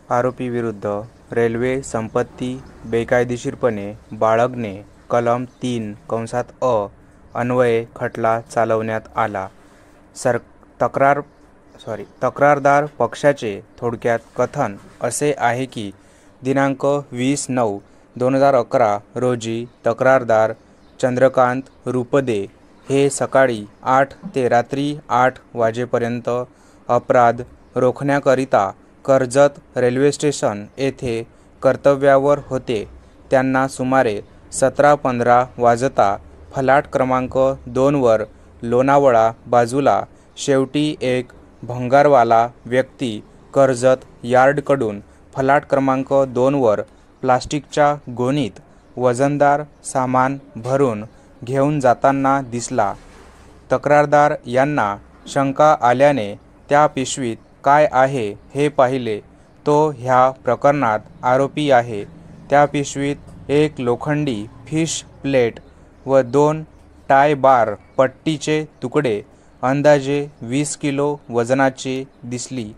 आरोपी विरुद्ध रेल्वे संपत्ती बेकायदेशीरपणे बाळगणे कलम 3(अ) अन्वये खटला चालवण्यात आला. तक्रारदार पक्षाचे थोडक्यात कथन असे आहे की दिनांक 20/9/2011 रोजी तक्रारदार चंद्रकांत रुपदे हे सकाळी 8 ते रात्री 8 वाजेपर्यंत अपराध रोखण्याकरिता कर्जत रेल्वे स्टेशन येथे कर्तव्यावर होते. त्यांना सुमारे 17:15 वाजता फलाट क्रमांक 2 वर लोणावळा बाजूला शेवटी एक भंगारवाला व्यक्ती कर्जत यार्डकडून फलाट क्रमांक 2 वर प्लास्टिकच्या गोणीत वजनदार सामान भरून घेऊन जाताना दिसला. तक्रारदार यांना शंका आल्याने त्या पिशवीत काय आहे हे पाहिले. तो ह्या प्रकरणात आरोपी आहे. त्या पिशवीत एक लोखंडी फिश प्लेट व 2 टाय बार पट्टीचे तुकडे अंदाजे 20 किलो वजनाचे दिसली.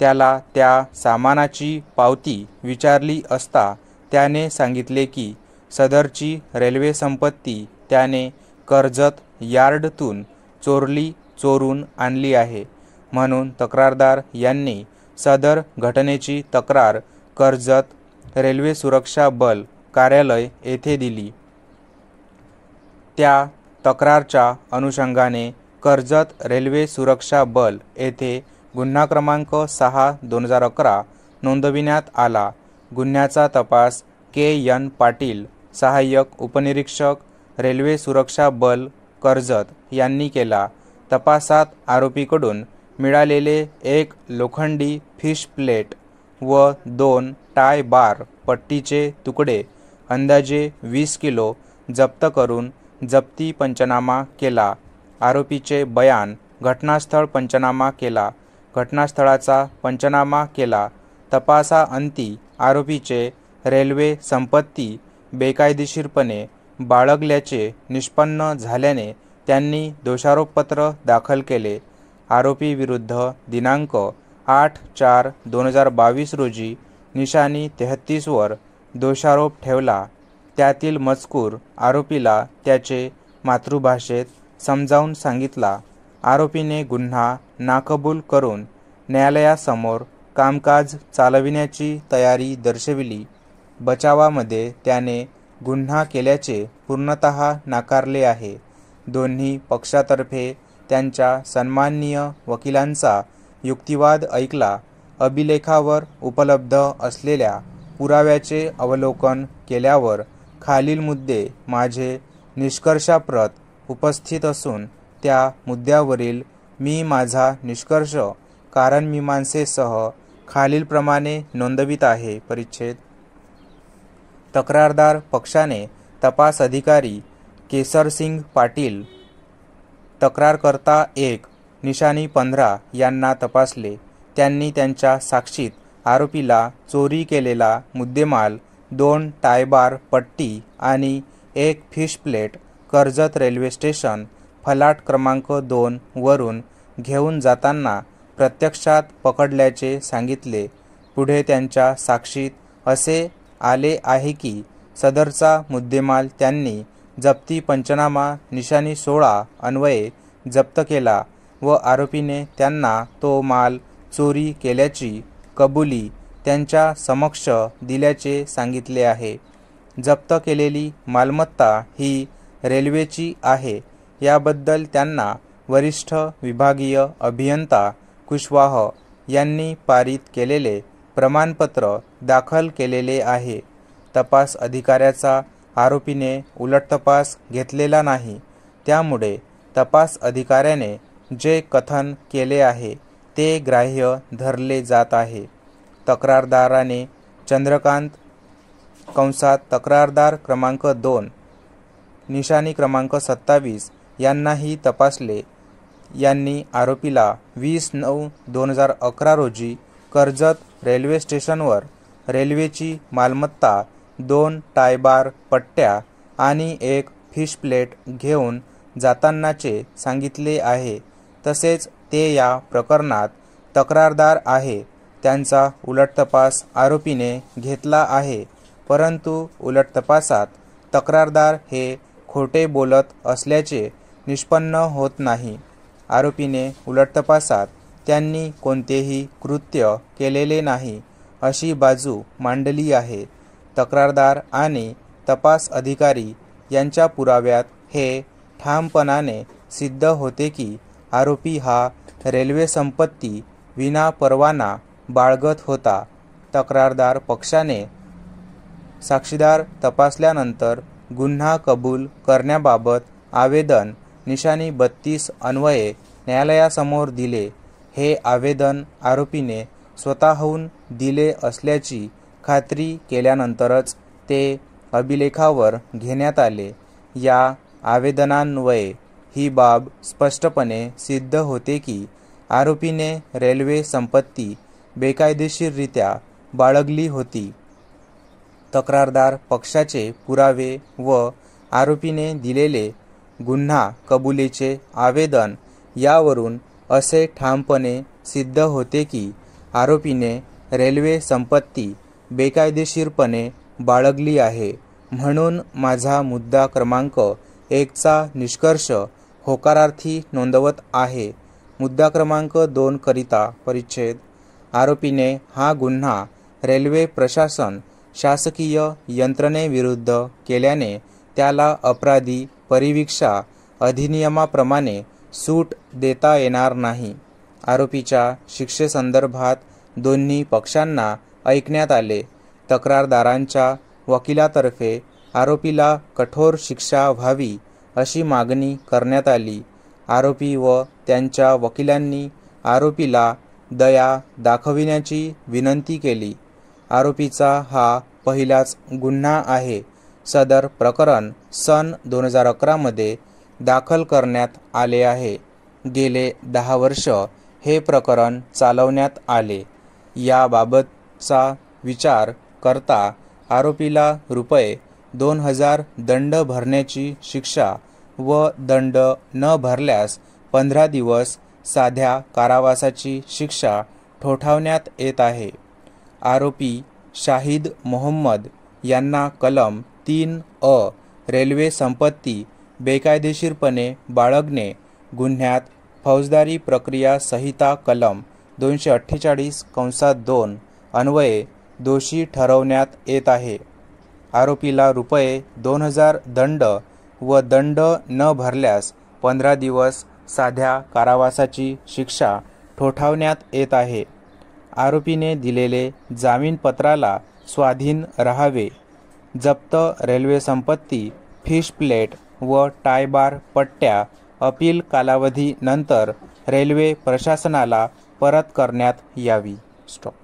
त्याला त्या सामानाची पावती विचारली असता त्याने सांगितले की सदरची रेल्वे संपत्ती त्याने कर्जत यार्डतून चोरून आणली आहे. म्हणून तक्रारदार यांनी सदर घटनेची तक्रार कर्जत रेल्वे सुरक्षा बल कार्यालय येथे दिली. त्या तक्रारच्या अनुषंगाने कर्जत रेल्वे सुरक्षा बल येथे गुन्हा क्रमांक 6/2011 नोंदविण्यात आला. गुन्ह्याचा तपास के.एन. पाटील, सहाय्यक उपनिरीक्षक रेल्वे सुरक्षा बल कर्जत यांनी केला. तपासात आरोपीकडून मिळालेले एक लोखंडी फिश प्लेट व 2 टाय बार पट्टीचे तुकडे अंदाजे 20 किलो जप्त करून जप्ती पंचनामा केला. आरोपीचे बयान घटनास्थळ पंचनामा केला. घटनास्थळाचा पंचनामा केला. तपासाअंती आरोपीचे रेल्वे संपत्ती बेकायदेशीरपणे बाळगल्याचे निष्पन्न झाल्याने त्यांनी दोषारोपपत्र दाखल केले. आरोपी विरुद्ध दिनांक 8/4/2022 रोजी निशाणी 33 वर दोषारोप ठेवला. त्यातील मजकूर आरोपीला त्याचे मातृभाषेत समजावून सांगितला. आरोपीने गुन्हा नाकबूल करून न्यायालयासमोर कामकाज चालविण्याची तयारी दर्शविली. बचावामध्ये त्याने गुन्हा केल्याचे पूर्णतः नाकारले आहे. दोन्ही पक्षातर्फे त्यांच्या सन्माननीय वकिलांचा युक्तिवाद ऐकला. अभिलेखावर उपलब्ध असलेल्या पुराव्याचे अवलोकन केल्यावर खालील मुद्दे माझे निष्कर्षाप्रत उपस्थित असून त्या मुद्द्यावरील मी माझा निष्कर्ष कारणमीमांसेसह खालीलप्रमाणे नोंदवित आहे. परिच्छेद तक्रारदार पक्षाने तपास अधिकारी केसरसिंग पाटील, तक्रारकर्ता 1 निशाणी 15 यांना तपासले. त्यांनी त्यांच्या साक्षीत आरोपीला चोरी केलेला मुद्देमाल 2 टायबार पट्टी आणि 1 fish plate Karjat railway station फलाट क्रमांक 2 वरून घेऊन जाताना प्रत्यक्षात पकडल्याचे सांगितले. पुढे त्यांच्या साक्षीत असे आले आहे की सदरचा मुद्देमाल त्यांनी जप्ती पंचनामा निशाणी 16 अन्वये जप्त केला व आरोपीने त्यांना तो माल चोरी केल्याची कबुली त्यांच्या समक्ष दिल्याचे सांगितले आहे. जप्त केलेली मालमत्ता ही रेल्वेची आहे याबद्दल त्यांना वरिष्ठ विभागीय अभियंता कुशवाह यांनी पारित केलेले प्रमाणपत्र दाखल केलेले आहे. तपास अधिकाऱ्याचा आरोपीने उलटतपास घेतलेला नाही. त्यामुळे तपास अधिकाऱ्याने जे कथन केले आहे ते ग्राह्य धरले जात आहे. तक्रारदाराने चंद्रकांत तक्रारदार क्रमांक 2 निशाणी क्रमांक 27 यांनाही तपासले. यांनी आरोपीला 20/9/2011 रोजी कर्जत रेल्वे स्टेशनवर रेल्वेची मालमत्ता 2 टायबार पट्ट्या आणि 1 फिश प्लेट घेऊन जातानाचे सांगितले आहे. तसेच ते या प्रकरणात तक्रारदार आहे त्यांचा उलटतपास आरोपीने घेतला आहे, परंतु उलटतपासात तक्रारदार हे खोटे बोलत असल्याचे निष्पन्न होत नाही. आरोपीने उलटतपासात त्यांनी कोणतेही कृत्य केलेले नाही अशी बाजू मांडली आहे. तक्रारदार आणि तपास अधिकारी यांच्या पुराव्यात हे ठामपणाने सिद्ध होते की आरोपी हा रेल्वे संपत्ती विना परवाना बाळगत होता. तक्रारदार पक्षाने साक्षीदार तपासल्यानंतर गुन्हा कबूल करण्याबाबत आवेदन निशाणी 32 अन्वये न्यायालयासमोर दिले. हे आवेदन आरोपीने स्वतःहून दिले असल्याची खात्री केल्यानंतरच ते अभिलेखावर घेण्यात आले. या आवेदनान्वये ही बाब स्पष्टपणे सिद्ध होते की आरोपीने रेल्वे संपत्ती बेकायदेशीररित्या बाळगली होती. तक्रारदार पक्षाचे पुरावे व आरोपीने दिलेले गुन्हा कबुलीचे आवेदन यावरून असे ठामपणे सिद्ध होते की आरोपीने रेल्वे संपत्ती बेकायदेशीरपणे बाळगली आहे. म्हणून माझा मुद्दा क्रमांक 1चा निष्कर्ष होकारार्थी नोंदवत आहे. मुद्दा क्रमांक 2 करिता परिच्छेद. आरोपीने हा गुन्हा रेल्वे प्रशासन शासकीय यंत्रणेविरुद्ध केल्याने त्याला अपराधी परिवीक्षा अधिनियमाप्रमाणे सूट देता येणार नाही. आरोपीच्या शिक्षेसंदर्भात दोन्ही पक्षांना ऐकण्यात आले. तक्रारदारांच्या वकिलातर्फे आरोपीला कठोर शिक्षा व्हावी अशी मागणी करण्यात आली. आरोपी व त्यांच्या वकिलांनी आरोपीला दया दाखविण्याची विनंती केली. आरोपीचा हा पहिलाच गुन्हा आहे. सदर प्रकरण सन 2011 मध्ये दाखल करण्यात आले आहे. गेले 10 वर्ष हे प्रकरण चालवण्यात आले. याबाबतचा विचार करता आरोपीला ₹2000 दंड भरण्याची शिक्षा व दंड न भरल्यास 15 दिवस साध्या कारावासाची शिक्षा ठोठावण्यात येत आहे. आरोपी शाहिद मोहम्मद यांना कलम 3(अ) रेल्वे संपत्ती बेकायदेशीरपणे बाळगणे गुन्ह्यात फौजदारी प्रक्रिया संहिता कलम 248(2) अन्वये दोषी ठरवण्यात येत आहे. आरोपीला ₹2000 दंड व दंड न भरल्यास 15 दिवस साध्या कारावासाची शिक्षा ठोठावण्यात येत आहे. आरोपीने दिलेले जामीनपत्राला स्वाधीन राहावे. जप्त रेल्वे संपत्ती, फिश प्लेट व टायबार पट्ट्या अपील कालावधी नंतर रेल्वे प्रशासनाला परत करण्यात यावी. स्टॉप.